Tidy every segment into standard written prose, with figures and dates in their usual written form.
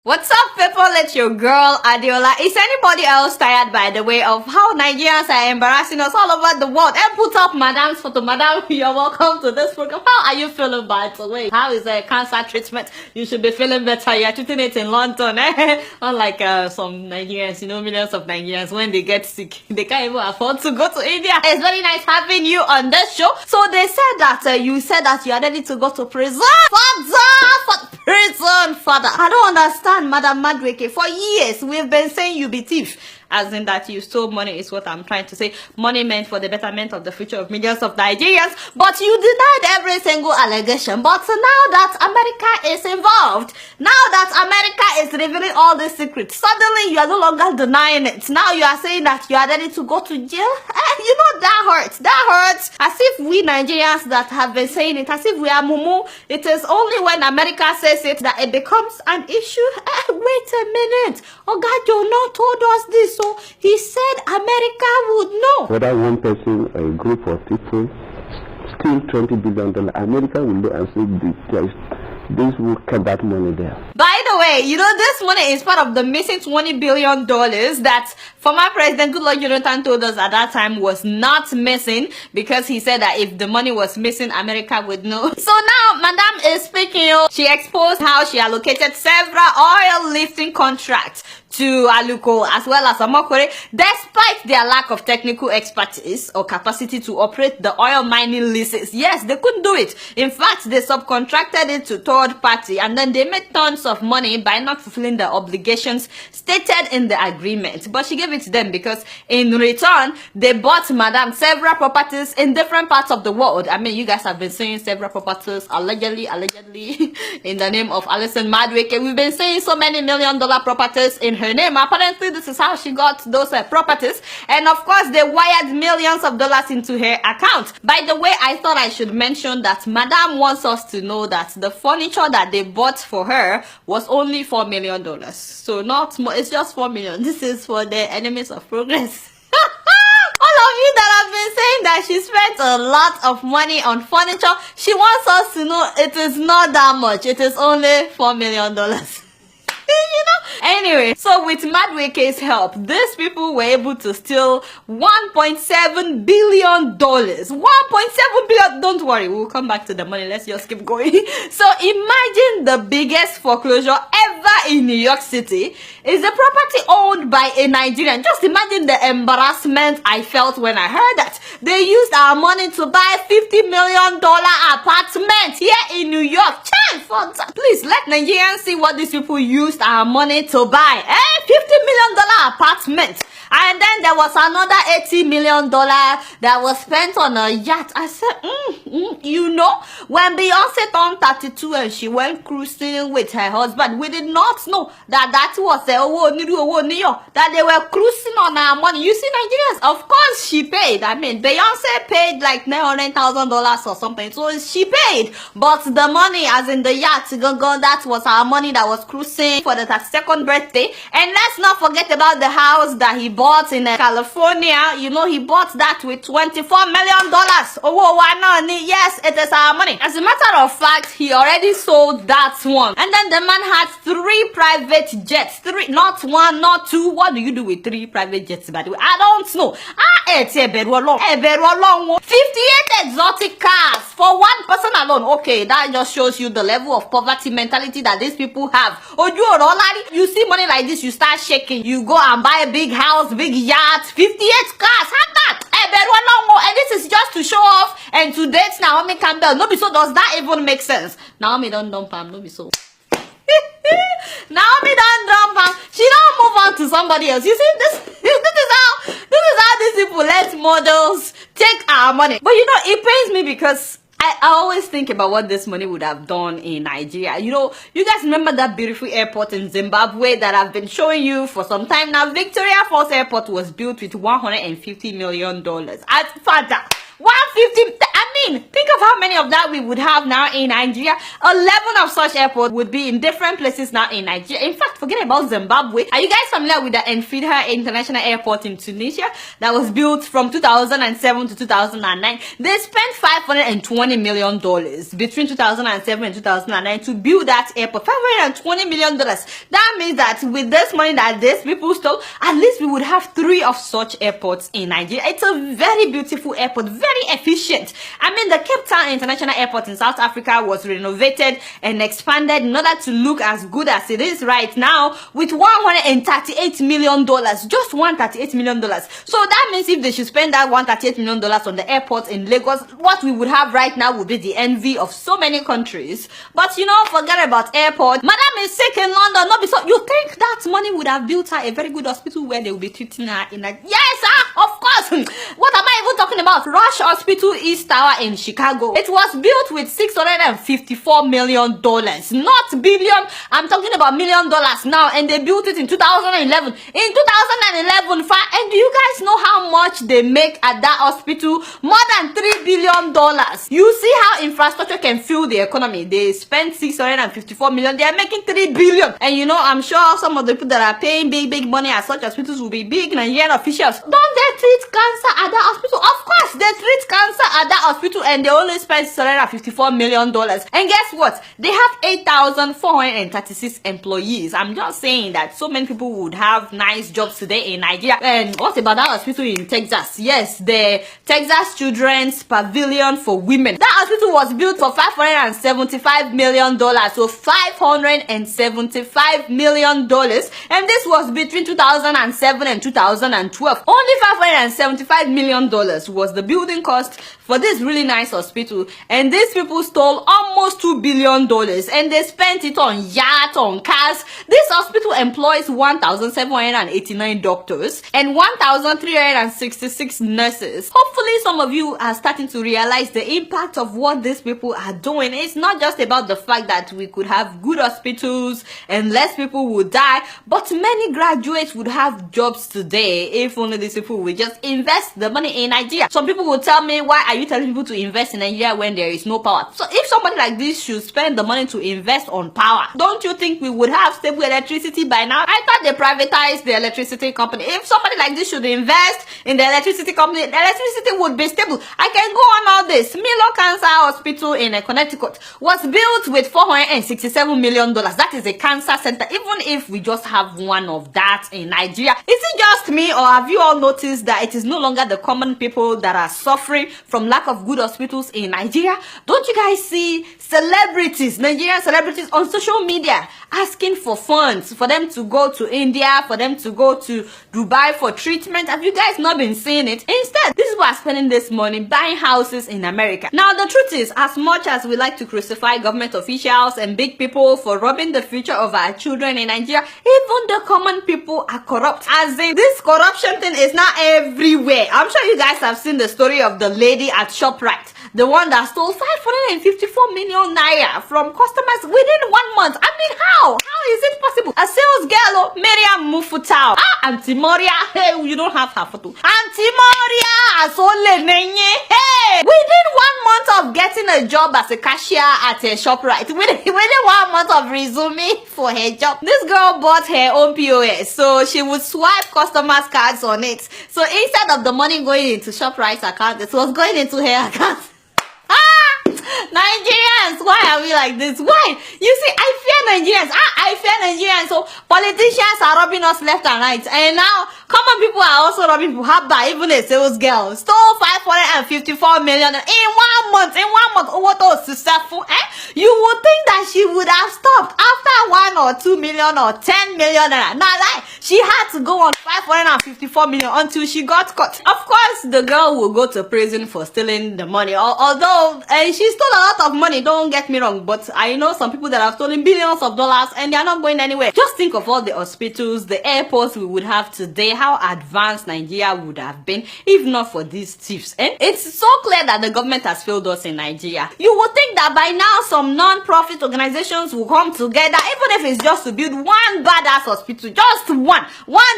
What's up, people? It's your girl, Adiola. Is anybody else tired, by the way, of how Nigerians are embarrassing us all over the world? And put up Madam's photo. Madam, you're welcome to this program. How are you feeling, by the way? How is cancer treatment? You should be feeling better. You're treating it in London, eh? Unlike some Nigerians, millions of Nigerians, when they get sick, they can't even afford to go to India. It's very nice having you on this show. So they said that you said that you are ready to go to prison. Prison, father. I don't understand, Madam Madueke. For years, we've been saying you be thief. As in that you stole money is what I'm trying to say. Money meant for the betterment of the future of millions of Nigerians. But you denied every single allegation. But now that America is involved, now that America is revealing all the secrets, suddenly you are no longer denying it. Now you are saying that you are ready to go to jail. That hurts. That hurts. As if we Nigerians that have been saying it, as if we are mumu. It is only when America says it that it becomes an issue. Wait a minute. Oh God, you not told us this. So he said America would know. Whether one person or a group of people steal $20 billion, America will look and say this will keep that money there. By the way, this money is part of the missing $20 billion that former President Goodluck Jonathan told us at that time was not missing, because he said that if the money was missing, America would know. So now, Madam is speaking. She exposed how she allocated several oil lifting contracts to Aluko as well as Amokwere, despite their lack of technical expertise or capacity to operate the oil mining leases. Yes, they couldn't do it. In fact, they subcontracted it to third party, and then they made tons of money by not fulfilling the obligations stated in the agreement. But she gave it to them because in return, they bought Madam several properties in different parts of the world. I mean, you guys have been seeing several properties allegedly in the name of Alison Madueke. We've been seeing so many $1 million properties in her name. Apparently, this is how she got those properties. And of course, they wired millions of dollars into her account. By the way, I thought I should mention that Madam wants us to know that the furniture that they bought for her was only $4 million. So not more, it's just $4 million. This is for the enemies of progress. All of you that have been saying that she spent a lot of money on furniture, she wants us to know it is not that much. It is only $4 million. Anyway, so with Madueke's help, these people were able to steal $1.7 billion. $1.7 billion. Don't worry, we'll come back to the money. Let's just keep going. So imagine the biggest foreclosure ever in New York City is a property owned by a Nigerian. Just imagine the embarrassment I felt when I heard that. They used our money to buy $50 million apartment here in New York. Please let Nigerians see what these people used our money to buy. $50 million apartment. And then there was another $80 million that was spent on a yacht. I said, when Beyonce turned 32 and she went cruising with her husband, we did not know that was that they were cruising on our money. You see, Nigerians, of course she paid. I mean, Beyonce paid like $900,000 or something. So she paid. But the money, as in the yacht, that was our money that was cruising for the 32nd birthday. And let's not forget about the house that he bought in California. He bought that with $24 million. Oh, why not? Yes, it is our money. As a matter of fact, he already sold that one. And then the man had 3 private jets. 3, not 1, not 2. What do you do with 3 private jets, by the way? I don't know. 58 exotic cars for one person alone. Okay, that just shows you the level of poverty mentality that these people have. You see money like this, you start shaking. You go and buy a big house, big yacht, 58 cars. Have that. And this is just to show off and to date Naomi Campbell. No be so. Does that even make sense? Naomi don't dump him. No be so. Naomi don't dump him. She don't move on to somebody else. You see, this is how these people let models take our money. But it pains me because I always think about what this money would have done in Nigeria. You guys remember that beautiful airport in Zimbabwe that I've been showing you for some time now? Victoria Falls Airport was built with $150 million. At father, 150. I 13! Think of how many of that we would have now in Nigeria. 11 of such airports would be in different places now in Nigeria. In fact, forget about Zimbabwe. Are you guys familiar with the Enfidha International Airport in Tunisia that was built from 2007 to 2009? They spent $520 million between 2007 and 2009 to build that airport. $520 million. That means that with this money that these people stole, at least we would have 3 of such airports in Nigeria. It's a very beautiful airport, very efficient. I mean, the Cape Town International Airport in South Africa was renovated and expanded in order to look as good as it is right now with $138 million. Just $138 million. So that means if they should spend that $138 million on the airport in Lagos, what we would have right now would be the envy of so many countries. But you know, forget about airport. Madam is sick in London. No, so you think that money would have built her a very good hospital where they will be treating her in a... Yes, of course. What am I even talking about? Rush Hospital East Tower in Chicago. It was built with $654 million, not billion. I'm talking about $1 million now, and they built it in 2011. In 2011, and do you guys know how much they make at that hospital? More than $3 billion. You see how infrastructure can fuel the economy. They spent $654 million. They are making $3 billion. And you know, I'm sure some of the people that are paying big money at such hospitals will be big Nigerian officials. Don't they treat cancer at that hospital? Of course, they treat cancer at that hospital, and they only spend $654 million. And guess what? They have 8,436 employees. I'm just saying that so many people would have nice jobs today in Nigeria. And what about that hospital in Texas? Yes, the Texas Children's Pavilion for Women. That hospital was built for $575 million. So $575 million. And this was between 2007 and 2012. Only $575 million was the building cost for this really nice hospital. And these people stole almost $2 billion. And they spent it on yachts, on cars. This hospital employs 1,789 doctors and 1,366 nurses. Hopefully some of you are starting to realize the impact of what these people are doing. It's not just about the fact that we could have good hospitals and less people would die, but many graduates would have jobs today if only these people would just invest the money in Nigeria. Some people will tell me, why are you telling people to invest in Nigeria when there is no power? So if somebody like this should spend the money to invest on power, don't you think we would have stable electricity by now? I thought they privatized the electricity company. If somebody like this should invest in the electricity company, the electricity would be stable. I can go on all this. Milo Cancer Hospital in Connecticut was built with $467 million. That is a cancer center, even if we just have one of that in Nigeria. Is it just me, or have you all noticed that it is no longer the common people that are suffering from lack of good hospitals in Nigeria? Don't you guys see celebrities, Nigerian celebrities on social media asking for funds for them to go to India, for them to go to Dubai for treatment? Have you guys not been seeing it? Instead, these people are spending this money buying houses in America. Now, the truth is, as much as we like to crucify government officials and big people for robbing the future of our children in Nigeria, even the common people are corrupt. As in, this corruption thing is not everywhere. I'm sure you guys have seen the story of the lady at ShopRite, the one that stole 554 million naira from customers within 1 month. I mean, how? How is it possible? A sales girl, Miriam Mufutao. Auntie Moria. Hey, you don't have her photo. Auntie Moria, hey, within 1 month of getting a job as a cashier at a ShopRite, within 1 month of resuming for her job, this girl bought her own POS, so she would swipe customers' cards on it. So instead of the money going into ShopRite's account, it was going into her account. Nigerians, why are we like this? Why? You see, I fear Nigerians. I fear Nigerians. So politicians are robbing us left and right. And now, common people are also robbing people. Habba, even a sales girl, stole 554 million in 1 month. In 1 month. What was successful? You would think that she would have stopped after 1 or 2 million or 10 million. Now, like, she had to go on 554 million until she got caught. Of course, the girl will go to prison for stealing the money. Although, she stole a lot of money, don't get me wrong, but I know some people that have stolen billions of dollars and they are not going anywhere. Just think of all the hospitals, the airports we would have today, how advanced Nigeria would have been if not for these thieves. And it's so clear that the government has failed us in Nigeria. You would think that by now some non-profit organizations will come together, even if it's just to build one badass hospital, just one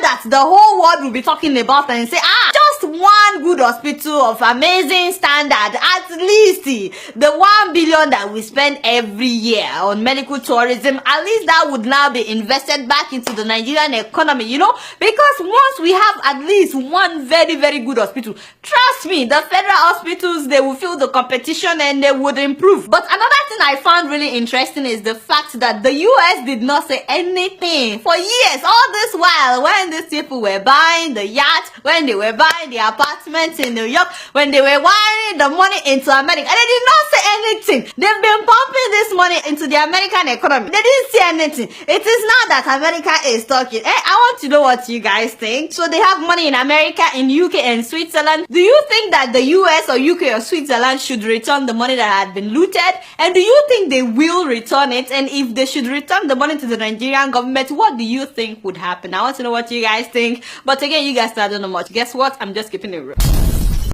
that the whole world will be talking about and say, just one good hospital of amazing standard, at least the 1 billion that we spend every year on medical tourism, at least that would now be invested back into the Nigerian economy, you know, because once we have at least one very, very good hospital, trust me, the federal hospitals, they will feel the competition and they would improve. But another thing I found really interesting is the fact that the US did not say anything for years, all this while, when these people were buying the yacht, when they were buying the apartments in New York, when they were wiring the money into America, and they did not say anything. They've been pumping this money into the American economy. They didn't say anything. It is now that America is talking. I want to know what you guys think. So they have money in America, in UK and Switzerland. Do you think that the US or UK or Switzerland should return the money that had been looted? And do you think they will return it? And if they should return the money to the Nigerian government, what do you think would happen? I want to know what you guys think. But again, you guys still don't know much. Guess what? I'm just keeping it real.